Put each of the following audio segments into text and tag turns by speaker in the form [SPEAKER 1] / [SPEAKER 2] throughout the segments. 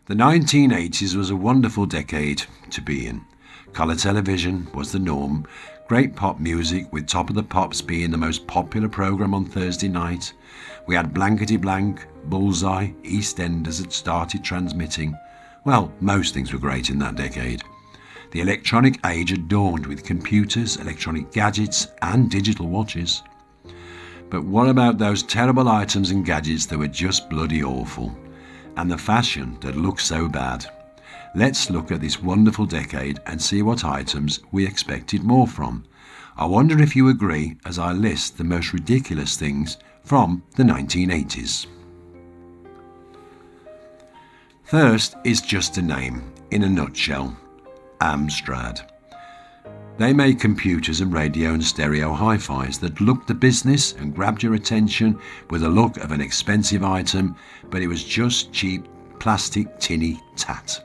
[SPEAKER 1] The 1980s was a wonderful decade to be in. Colour television was the norm, great pop music with Top of the Pops being the most popular programme on Thursday night. We had Blankety Blank, Bullseye, EastEnders had started transmitting. Well, most things were great in that decade. The electronic age had dawned with computers, electronic gadgets and digital watches. But what about those terrible items and gadgets that were just bloody awful? And the fashion that looked so bad? Let's look at this wonderful decade and see what items we expected more from. I wonder if you agree as I list the most ridiculous things from the 1980s. First is just a name, in a nutshell, Amstrad. They made computers and radio and stereo hi-fis that looked the business and grabbed your attention with the look of an expensive item, but it was just cheap, plastic, tinny tat.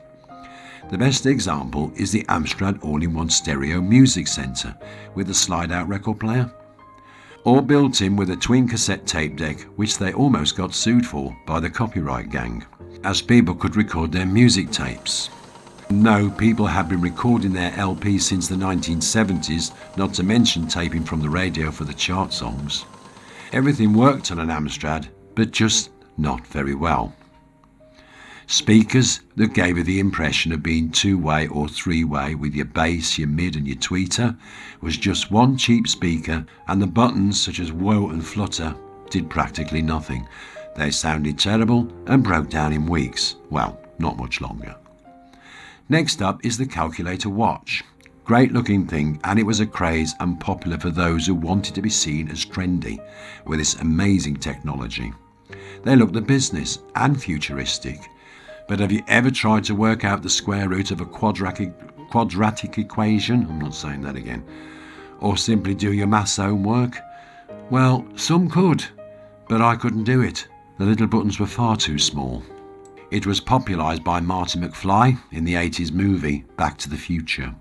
[SPEAKER 1] The best example is the Amstrad all-in-one stereo music centre with a slide-out record player. All built in with a twin cassette tape deck, which they almost got sued for by the copyright gang, as people could record their music tapes. No, people had been recording their LPs since the 1970s, not to mention taping from the radio for the chart songs. Everything worked on an Amstrad, but just not very well. Speakers that gave you the impression of being two-way or three-way with your bass, your mid and your tweeter was just one cheap speaker, and the buttons such as whoa and flutter did practically nothing. They sounded terrible and broke down in weeks. Well, not much longer. Next up is the calculator watch. Great looking thing, and it was a craze and popular for those who wanted to be seen as trendy with this amazing technology. They looked the business and futuristic. But have you ever tried to work out the square root of a quadratic equation? I'm not saying that again. Or simply do your maths homework? Well, some could, but I couldn't do it. The little buttons were far too small. It was popularised by Marty McFly in the 80s movie Back to the Future.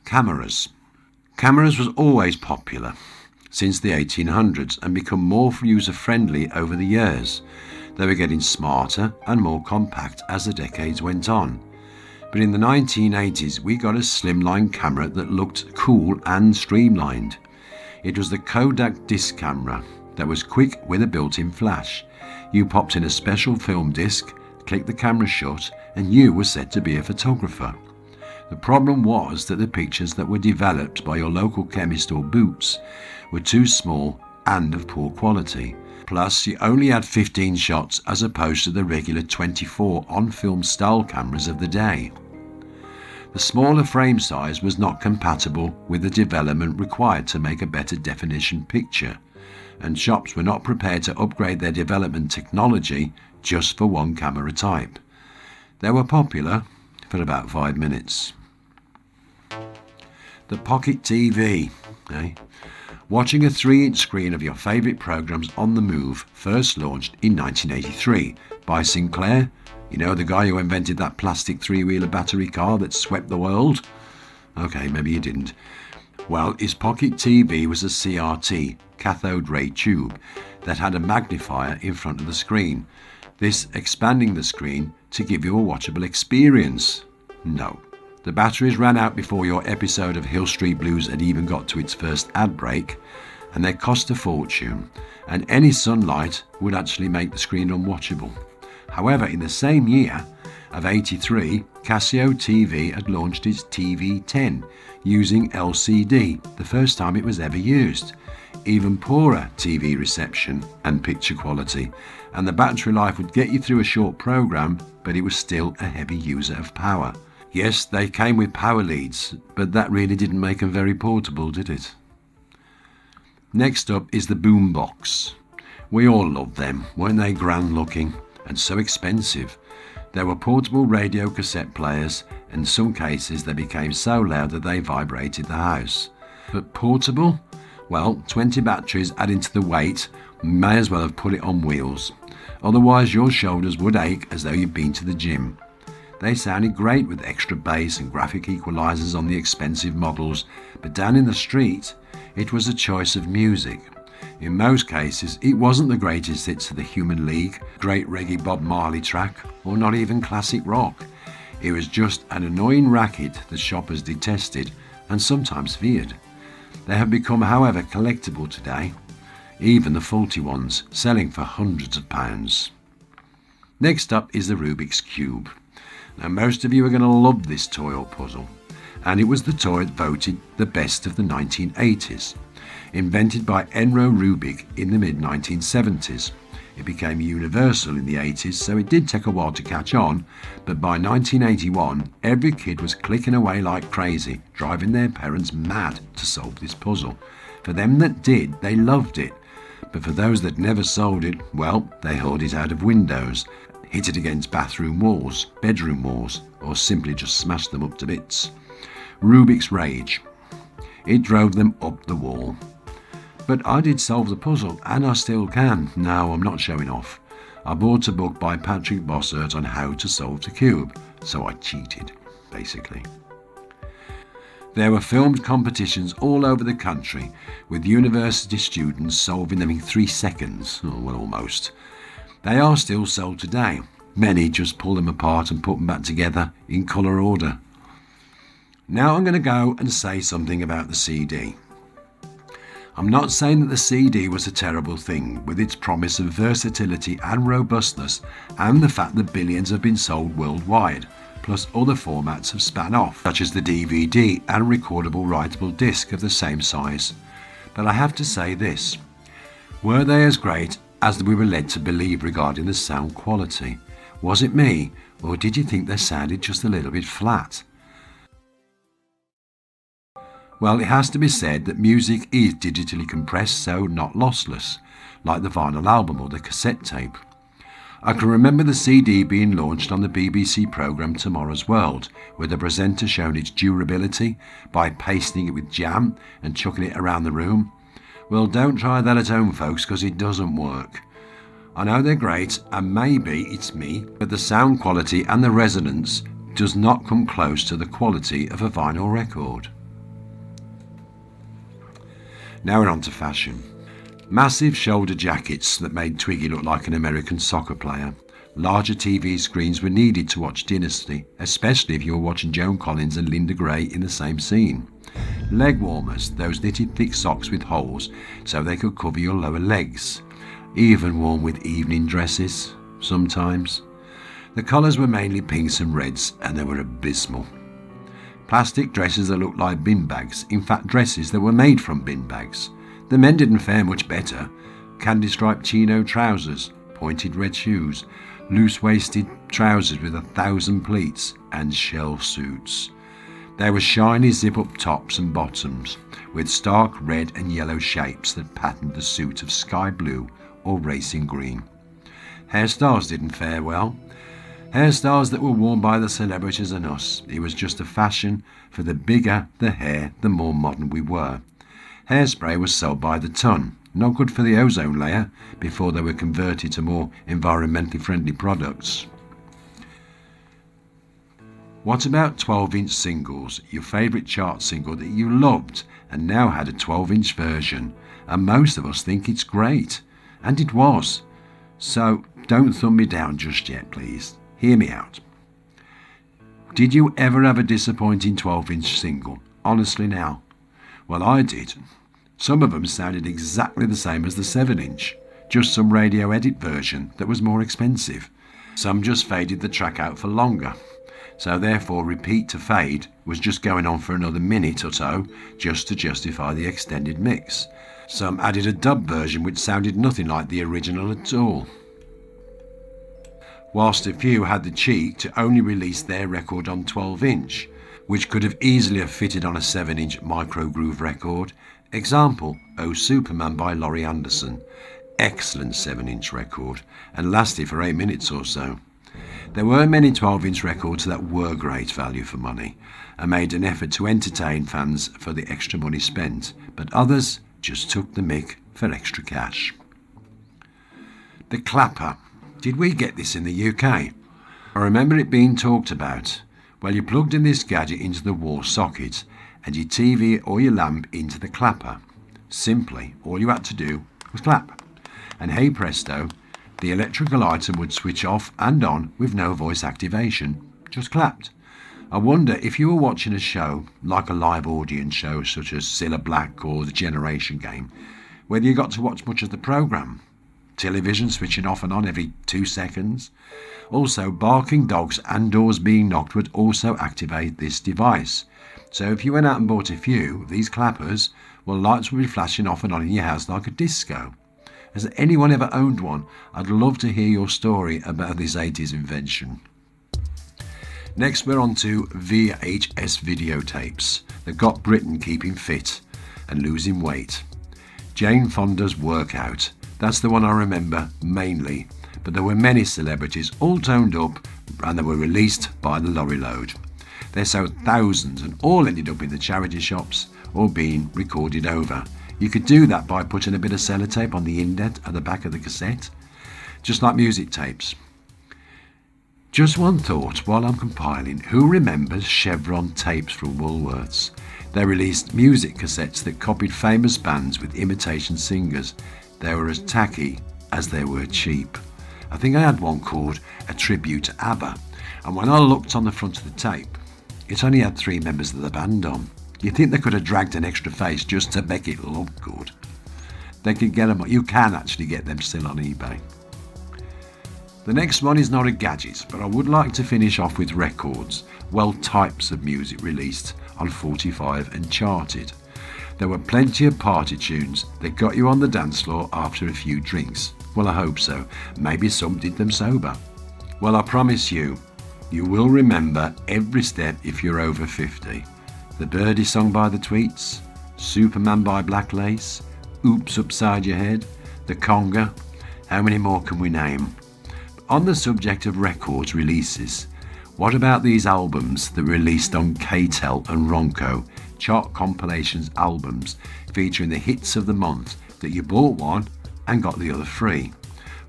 [SPEAKER 1] Cameras. Cameras was always popular since the 1800s and become more user-friendly over the years. They were getting smarter and more compact as the decades went on. But in the 1980s, we got a slimline camera that looked cool and streamlined. It was the Kodak disc camera that was quick with a built-in flash. You popped in a special film disc, clicked the camera shut, and you were said to be a photographer. The problem was that the pictures that were developed by your local chemist or Boots were too small and of poor quality. Plus, you only had 15 shots as opposed to the regular 24 on-film style cameras of the day. The smaller frame size was not compatible with the development required to make a better definition picture, and shops were not prepared to upgrade their development technology just for one camera type. They were popular for about 5 minutes. The pocket TV, Watching a 3-inch screen of your favourite programmes on the move first launched in 1983 by Sinclair. You know, the guy who invented that plastic 3-wheeler battery car that swept the world? Okay, maybe you didn't. Well, his pocket TV was a CRT, cathode ray tube, that had a magnifier in front of the screen, this expanding the screen to give you a watchable experience. No. The batteries ran out before your episode of Hill Street Blues had even got to its first ad break, and they cost a fortune, and any sunlight would actually make the screen unwatchable. However, in the same year of 83, Casio TV had launched its TV10 using LCD, the first time it was ever used. Even poorer TV reception and picture quality, and the battery life would get you through a short program, but it was still a heavy user of power. Yes, they came with power leads, but that really didn't make them very portable, did it? Next up is the Boombox. We all loved them, weren't they grand looking and so expensive? They were portable radio cassette players, and in some cases they became so loud that they vibrated the house. But portable? Well, 20 batteries adding to the weight may as well have put it on wheels. Otherwise your shoulders would ache as though you'd been to the gym. They sounded great with extra bass and graphic equalizers on the expensive models, but down in the street, it was a choice of music. In most cases, it wasn't the greatest hits of the Human League, great reggae Bob Marley track, or not even classic rock. It was just an annoying racket that shoppers detested and sometimes feared. They have become, however, collectible today, even the faulty ones, selling for hundreds of pounds. Next up is the Rubik's Cube. Now, most of you are going to love this toy or puzzle, and it was the toy voted the best of the 1980s. Invented by Enro Rubik in the mid-1970s. It became universal in the 80s, so it did take a while to catch on, but by 1981, every kid was clicking away like crazy, driving their parents mad to solve this puzzle. For them that did, they loved it, but for those that never solved it, well, they hurled it out of windows, hit it against bathroom walls, bedroom walls, or simply just smashed them up to bits. Rubik's Rage. It drove them up the wall. But I did solve the puzzle, and I still can. No, I'm not showing off. I bought a book by Patrick Bossert on how to solve the cube, so I cheated, basically. There were filmed competitions all over the country, with university students solving them in 3 seconds, well, almost. They are still sold today. Many just pull them apart and put them back together in colour order. Now I'm going to go and say something about the CD. I'm not saying that the CD was a terrible thing, with its promise of versatility and robustness, and the fact that billions have been sold worldwide, plus other formats have span off, such as the DVD and recordable writable disc of the same size. But I have to say this. Were they as great as we were led to believe regarding the sound quality? Was it me, or did you think they sounded just a little bit flat? Well, it has to be said that music is digitally compressed, so not lossless, like the vinyl album or the cassette tape. I can remember the CD being launched on the BBC programme Tomorrow's World, with the presenter showing its durability by pasting it with jam and chucking it around the room. Well, don't try that at home, folks, because it doesn't work. I know they're great, and maybe it's me, but the sound quality and the resonance does not come close to the quality of a vinyl record. Now we're on to fashion. Massive shoulder jackets that made Twiggy look like an American soccer player. Larger TV screens were needed to watch Dynasty, especially if you were watching Joan Collins and Linda Gray in the same scene. Leg warmers, those knitted thick socks with holes so they could cover your lower legs. Even worn with evening dresses, sometimes. The colours were mainly pinks and reds, and they were abysmal. Plastic dresses that looked like bin bags, in fact dresses that were made from bin bags. The men didn't fare much better. Candy-striped chino trousers, pointed red shoes, loose-waisted trousers with 1,000 pleats, and shell suits. There were shiny zip-up tops and bottoms, with stark red and yellow shapes that patterned the suit of sky blue or racing green. Hairstyles didn't fare well. Hairstyles that were worn by the celebrities and us. It was just a fashion for the bigger the hair, the more modern we were. Hairspray was sold by the ton, not good for the ozone layer, before they were converted to more environmentally friendly products. What about 12-inch singles, your favourite chart single that you loved and now had a 12-inch version, and most of us think it's great, and it was. So don't thumb me down just yet, please. Hear me out. Did you ever have a disappointing 12-inch single? Honestly now. Well, I did. Some of them sounded exactly the same as the 7-inch, just some radio edit version that was more expensive. Some just faded the track out for longer, so therefore repeat to fade was just going on for another minute or so just to justify the extended mix. Some added a dub version which sounded nothing like the original at all. Whilst a few had the cheek to only release their record on 12-inch, which could have easily fitted on a 7-inch micro-groove record. Example, Oh Superman by Laurie Anderson. Excellent 7-inch record, and lasted for 8 minutes or so. There were many 12-inch records that were great value for money, and made an effort to entertain fans for the extra money spent, but others just took the mick for extra cash. The clapper. Did we get this in the UK? I remember it being talked about. Well, you plugged in this gadget into the wall socket and your TV or your lamp into the clapper. Simply, all you had to do was clap. And hey presto, the electrical item would switch off and on with no voice activation, just clapped. I wonder if you were watching a show, like a live audience show such as Cilla Black or The Generation Game, whether you got to watch much of the programme. Television switching off and on every 2 seconds. Also, barking dogs and doors being knocked would also activate this device. So if you went out and bought a few of these clappers, well, lights would be flashing off and on in your house like a disco. Has anyone ever owned one? I'd love to hear your story about this 80s invention. Next we're on to VHS videotapes that got Britain keeping fit and losing weight. Jane Fonda's Workout, that's the one I remember mainly, but there were many celebrities all toned up and they were released by the lorry load. They sold thousands and all ended up in the charity shops or being recorded over. You could do that by putting a bit of sellotape on the indent at the back of the cassette, just like music tapes. Just one thought while I'm compiling, who remembers Chevron tapes from Woolworths? They released music cassettes that copied famous bands with imitation singers. They were as tacky as they were cheap. I think I had one called A Tribute to ABBA, and when I looked on the front of the tape, it only had 3 members of the band on. You'd think they could have dragged an extra face just to make it look good. They could get them, you can actually get them still on eBay. The next one is not a gadget, but I would like to finish off with records, well, types of music released on 45 and charted. There were plenty of party tunes that got you on the dance floor after a few drinks. Well, I hope so. Maybe some did them sober. Well, I promise you, you will remember every step if you're over 50. The Birdie song by the Tweets, Superman by Black Lace, Oops Upside Your Head, The Conga. How many more can we name? On the subject of records releases, what about these albums that released on K-Tel and Ronco, chart compilations albums featuring the hits of the month that you bought one and got the other free?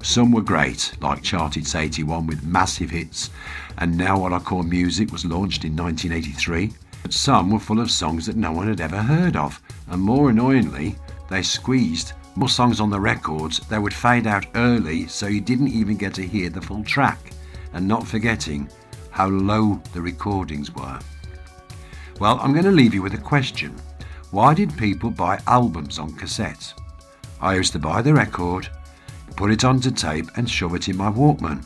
[SPEAKER 1] Some were great, like Chart Hits 81 with massive hits, and Now What I Call Music was launched in 1983. But some were full of songs that no one had ever heard of, and more annoyingly, they squeezed more songs on the records. They would fade out early, so you didn't even get to hear the full track, and not forgetting how low the recordings were. Well, I'm going to leave you with a question. Why did people buy albums on cassette? I used to buy the record, put it onto tape and shove it in my Walkman.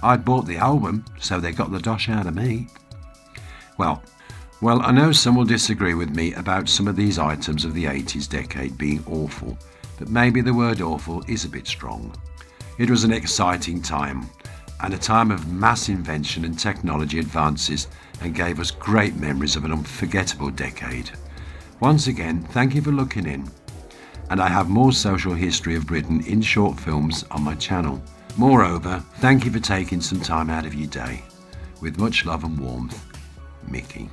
[SPEAKER 1] I'd bought the album, so they got the dosh out of me. Well, I know some will disagree with me about some of these items of the 80s decade being awful, but maybe the word awful is a bit strong. It was an exciting time, and a time of mass invention and technology advances, and gave us great memories of an unforgettable decade. Once again, thank you for looking in. And I have more social history of Britain in short films on my channel. Moreover, thank you for taking some time out of your day. With much love and warmth, Mickey.